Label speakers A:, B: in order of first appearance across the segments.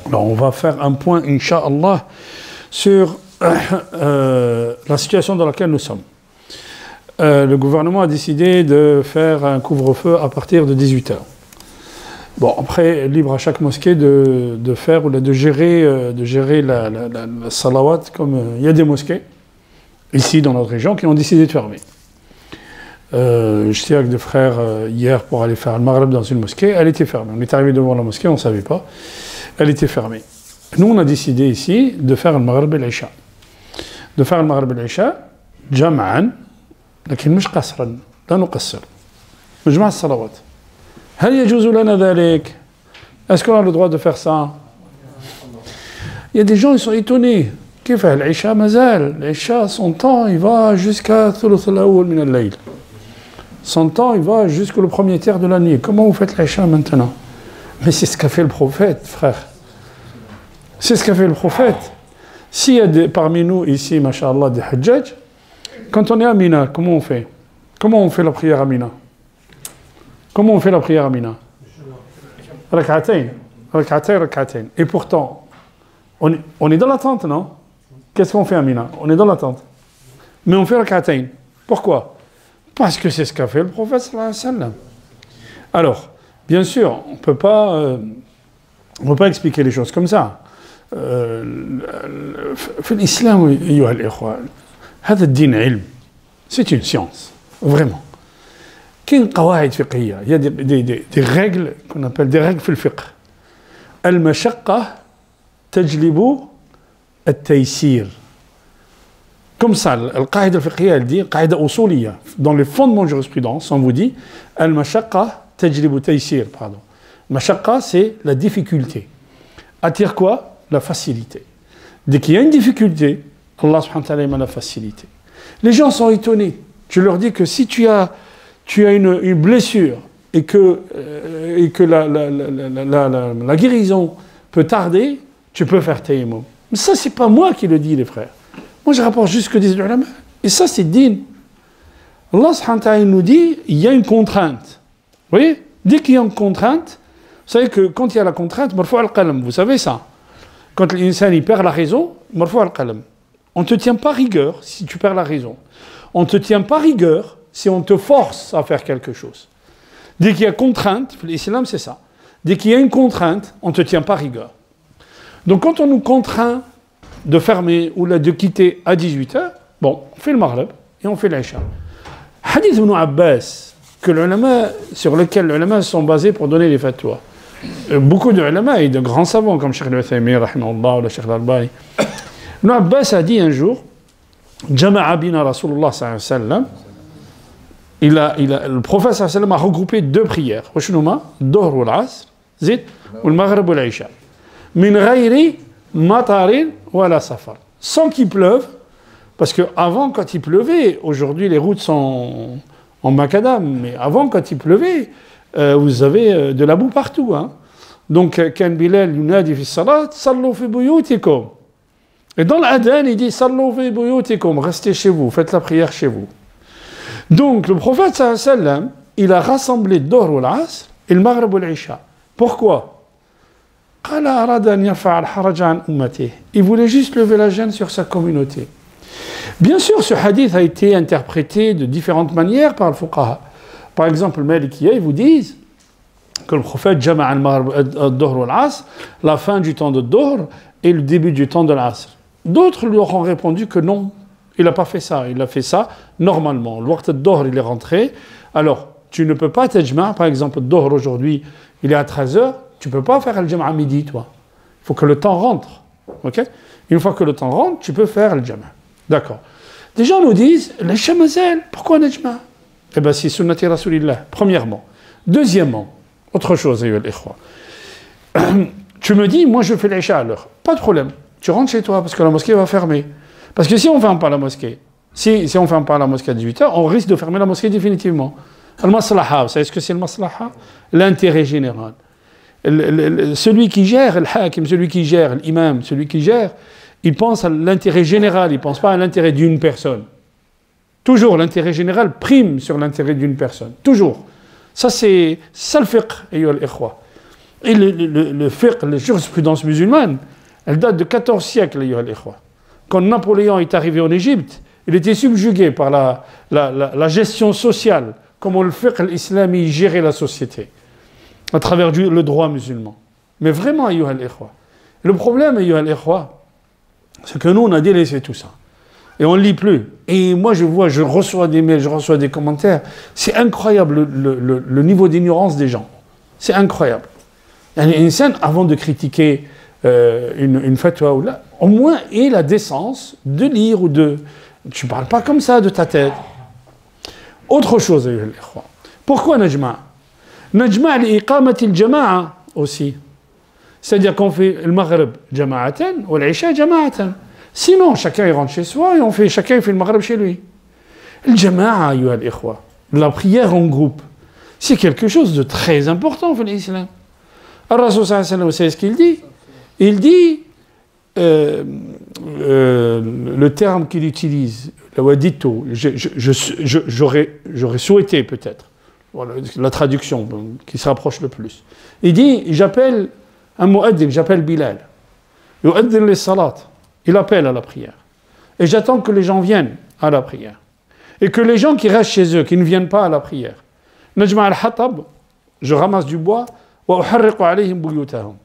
A: Alors, on va faire un point, Inch'Allah, sur la situation dans laquelle nous sommes. Le gouvernement a décidé de faire un couvre-feu à partir de 18 h. Bon, après, libre à chaque mosquée de faire ou de gérer la salawat, comme il y a des mosquées, ici dans notre région, qui ont décidé de fermer. J'étais avec des frères hier pour aller faire le maghreb dans une mosquée, elle était fermée. On est arrivé devant la mosquée, on ne savait pas, elle était fermée. Nous, on a décidé ici de faire le maghreb et l'isha. De faire le maghreb et l'isha, jam'an, لكن مش قصرا لا نقصر مجمع الصلوات هل يجوز لنا ذلك est-ce qu'on a le droit de faire ça il y a des gens ils sont étonnés كيف العشاء مازال العشاء son temps il va jusqu'à ثلث الأول من الليل son temps il va jusqu'au premier tiers de la nuit comment vous faites l'isha maintenant mais c'est ce qu'a fait le prophète frère c'est ce qu'a fait le prophète s'il y a parmi nous ici machallah des hajjaj. Quand on est à Mina, comment on fait? Comment on fait la prière à Mina? Comment on fait la prière à Mina? Rak'atayn. Rak'atayn, rak'atayn. Et pourtant, on est dans l'attente, non? Qu'est-ce qu'on fait à Mina? On est dans l'attente. Mais on fait rak'atayn. Pourquoi? Parce que c'est ce qu'a fait le prophète sallallahu alayhi wa sallam. Alors, bien sûr, on ne peut pas expliquer les choses comme ça. L'islam, ayyuha al-ikhwa, هذا الدين علم c'est une science vraiment كاين قواعد فقهيه il y a des règles qu'on appelle des règles في الفقه المشقه تجلب التيسير comme ça القاعده الفقهيه elle dit قاعده اصوليه dans les fondements de jurisprudence on vous dit المشقه تجلب التيسير pardon المشقه c'est la difficulté attire quoi la facilité dès qu'il y a une difficulté Allah subhanahu wa ta'ala m'a la facilité. Les gens sont étonnés. Je leur dis que si tu as une blessure et que la guérison peut tarder, tu peux faire tayammum. Mais ça, c'est pas moi qui le dis, les frères. Moi, je rapporte juste ce que disent les ulama. Et ça, c'est din. Allah subhanahu wa ta'ala nous dit, il y a une contrainte. Vous voyez? Dès qu'il y a une contrainte, vous savez que quand il y a la contrainte, marfou al-qalam, vous savez ça. Quand l'insan il perd la raison, marfou al-qalam. On ne te tient pas rigueur si tu perds la raison. On ne te tient pas rigueur si on te force à faire quelque chose. Dès qu'il y a contrainte, l'islam c'est ça. Dès qu'il y a une contrainte, on ne te tient pas rigueur. Donc quand on nous contraint de fermer ou de quitter à 18 h, bon, on fait le maghreb et on fait l'isha. Hadith ibn Abbas, sur lequel les ulama sont basés pour donner les fatwas. Beaucoup de ulama et de grands savants comme Cheikh al-Uthaymin, rahimahullah, ou le Cheikh al-Albani. Ibn Abbas a dit un jour, Jama'a bina Rasulullah sallallahu alayhi wa sallam, le prophète sallallahu alayhi wa sallam a regroupé deux prières. Washnouma, Dohr ou l'Asr, Zid, ou le Maghreb ou l'Aïcha. Min ghayri matarin ou la safar. Sans qu'il pleuve, parce qu'avant, quand il pleuvait, aujourd'hui les routes sont en macadam, mais avant, quand il pleuvait, vous avez de la boue partout. Hein. Donc, Kan Bilal yunadi fi salat, sallu fi buyutikum. Et dans l'adhan, il dit sallu fi buyutikum, restez chez vous, faites la prière chez vous. Donc, le prophète sallallahu alayhi wa sallam, il a rassemblé Dohr ou l'Asr et le Maghreb ou l'Isha. Pourquoi? Il voulait juste lever la gêne sur sa communauté. Bien sûr, ce hadith a été interprété de différentes manières par le fuqaha. Par exemple, le Malikiya, ils vous disent que le prophète jama'a al-Dohr ou l'Asr, la fin du temps de Dohr et le début du temps de l'Asr. D'autres lui auront répondu que non, il n'a pas fait ça, il a fait ça normalement. Le waqt al-Dohr, il est rentré. Alors, tu ne peux pas tajma', par exemple, le Dohr aujourd'hui, il est à 13 h, tu ne peux pas faire le jama' à midi, toi. Il faut que le temps rentre. Ok? Une fois que le temps rentre, tu peux faire le jama'. D'accord. Des gens nous disent, l'Isha mazal, pourquoi najma'? Eh bien, c'est sunnati rasulillah, premièrement. Deuxièmement, autre chose, tu me dis, moi je fais l'Isha à l'heure. Pas de problème. Tu rentres chez toi parce que la mosquée va fermer. Parce que si on ne ferme pas la mosquée, si on ne ferme pas la mosquée à 18 h, on risque de fermer la mosquée définitivement. Al-maslaha, vous savez ce que c'est le maslaha? L'intérêt général. Celui qui gère, le hakim, celui qui gère, l'imam, celui qui gère, il pense à l'intérêt général, il ne pense pas à l'intérêt d'une personne. Toujours, l'intérêt général prime sur l'intérêt d'une personne. Toujours. Ça, c'est ça le fiqh, ayyuha al-ikhwa. Et le fiqh, la jurisprudence musulmane, elle date de 14 siècles, ayyuha al-ikhwa. Quand Napoléon est arrivé en Égypte, il était subjugué par la gestion sociale, comment le fiqh islami gérait la société, à travers le droit musulman. Mais vraiment, ayyuha al-ikhwa. Le problème, ayyuha al-ikhwa, c'est que nous, on a délaissé tout ça. Et on ne lit plus. Et moi, je reçois des mails, je reçois des commentaires. C'est incroyable le niveau d'ignorance des gens. C'est incroyable. Une scène, avant de critiquer une fatwa ou là, au moins aie la décence de lire ou de... Tu ne parles pas comme ça de ta tête. Autre chose, pourquoi Najma? Najma l'iqamati al-jama'a aussi. C'est-à-dire qu'on fait le Maghreb jama'atan ou l'Isha jama'atan. Sinon, chacun rentre chez soi et chacun fait le Maghreb chez lui. Le jama'a, la prière en groupe, c'est quelque chose de très important pour l'islam. Ar-Rasul sallallahu alayhi wa sallam, c'est ce qu'il dit. Il dit, le terme qu'il utilise, le wadito, j'aurais souhaité peut-être, voilà, la traduction qui se rapproche le plus. Il dit, j'appelle un mu'addin, j'appelle Bilal. Yu'addin les salat. Il appelle à la prière. Et j'attends que les gens viennent à la prière. Et que les gens qui restent chez eux, qui ne viennent pas à la prière, Najma al-Hatab, je ramasse du bois, wa uharriqu alayhim buyutahum.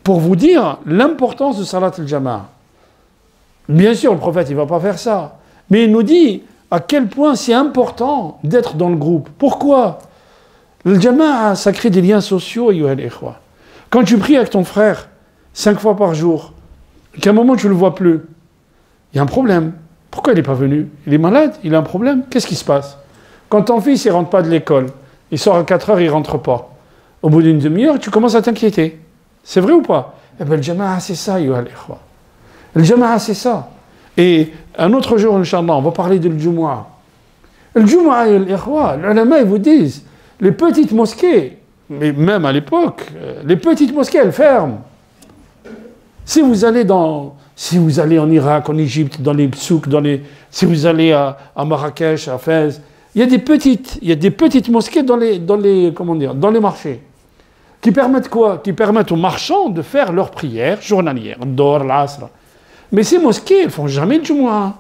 A: Pour vous dire l'importance de Salat al-Jama'a. Bien sûr, le prophète, il ne va pas faire ça. Mais il nous dit à quel point c'est important d'être dans le groupe. Pourquoi? Le Jama'a, ça crée des liens sociaux, ayyuha al-ikhwa. Quand tu pries avec ton frère, 5 fois par jour, qu'à un moment tu ne le vois plus, il y a un problème. Pourquoi il n'est pas venu? Il est malade, il a un problème. Qu'est-ce qui se passe? Quand ton fils ne rentre pas de l'école, il sort à 4 heures, il ne rentre pas. Au bout d'une demi-heure, tu commences à t'inquiéter. C'est vrai ou pas? Eh bien, le jama'a, c'est ça, ayyuha al-ikhwa. Le jama'a, c'est ça. Et un autre jour, Inch'Allah, on va parler de l'Jumu'ah. Le Jumu'ah, ayyuha al-ikhwa, les ulama, ils vous disent, les petites mosquées, mais même à l'époque, les petites mosquées, elles ferment. Si vous allez en Irak, en Égypte, dans les souks, si vous allez à Marrakech, à Fès, il y a des petites mosquées dans les marchés. Qui permettent quoi? Qui permettent aux marchands de faire leurs prières journalières, Dor, l'Asr. Mais ces mosquées, elles ne font jamais le Jumu'ah.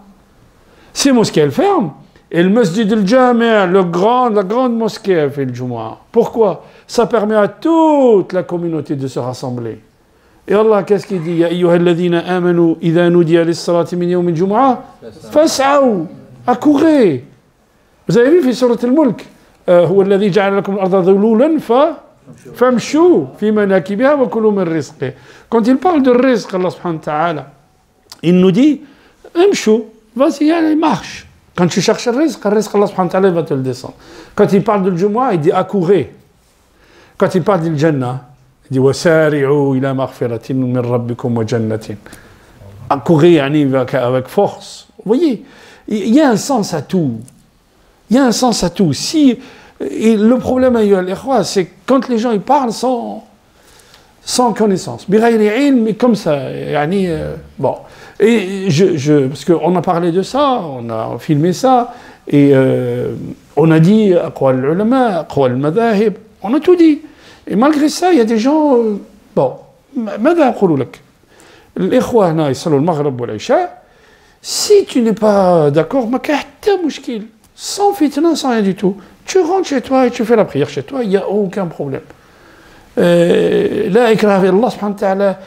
A: Ces mosquées, elles ferment. Et le Masjid al-Jami', la grande mosquée, elle fait le Jumu'ah. Pourquoi? Ça permet à toute la communauté de se rassembler. Et Allah, qu'est-ce qu'il dit? Ya ayyuhalladhina amanu, idha nudiya lis-salati min yawm al-jumu'ah, fas'aw, accourez. Vous avez vu, في سورة الملك, هو الذي جعل لكم الأرض ذلولا فامشوا في مناكبها وكلوا من رزقه. Quand il parle de rizq, Allah subhanahu wa ta'ala, il nous dit, amshou, vas-y, allez, marche. Quand tu cherches le rizq, Allah subhanahu wa ta'ala va te le descendre. Quand il parle de Jumu'ah, il dit accourez. Quand il parle de Jannah, il dit wasari'u ila maghfiratin min rabbikum wa jannatin. Accourez avec force. Vous voyez, il y a un sens à tout. Il y a un sens à tout. Et le problème, c'est quand les gens ils parlent sans connaissance. Mais comme ça. Bon. Et parce qu'on a parlé de ça, on a filmé ça, et on a dit aqwal al-ulama, aqwal al-madahib, on a tout dit. Et malgré ça, il y a des gens. Bon. ماذا أقول لك؟ الإخوة هنا يصلوا المغرب والعشاء. Si tu n'es pas d'accord, ما كاين حتى مشكل. Sans fitna, sans rien du tout. Tu rentres chez toi et tu fais la prière chez toi, il n'y a aucun problème. La ikraha fi Allah subhanahu wa ta'ala,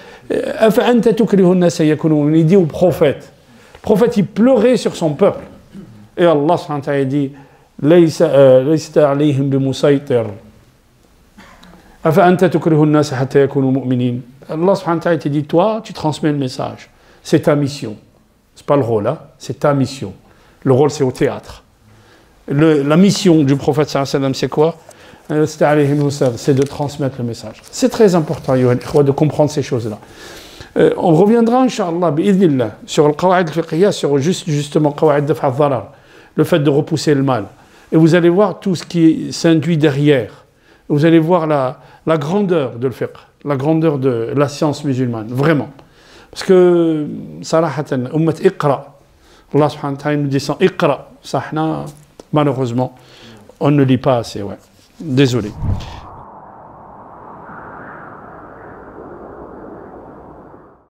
A: afa anta tukrihu an-nas yakunu mu'minin. Il dit au prophète. Le prophète, il pleurait sur son peuple. Et Allah subhanahu wa ta'ala dit, laysa alayhim bimusaytir. Afa anta tukrihu an-nas hatta yakunu mu'minin. Allah subhanahu wa ta'ala te dit, toi, tu transmets le message. C'est ta mission. C'est pas le rôle, hein? C'est ta mission. Le rôle, c'est au théâtre. La mission du prophète sallallahu alayhi wa sallam, c'est quoi? C'est de transmettre le message. C'est très important, de comprendre ces choses-là. On reviendra, Inch'Allah, bi'idhnillah, sur le qawa'id al-fiqhiyya, sur justement qawa'id daf'a al-dharar, le fait de repousser le mal. Et vous allez voir tout ce qui s'induit derrière. Vous allez voir la grandeur de le fiqh, la grandeur de la science musulmane, vraiment. Parce que, sarahatan, ummat iqra, Allah subhanahu wa ta'ala nous descend iqra, sahna. Malheureusement, on ne lit pas assez, ouais. Désolé.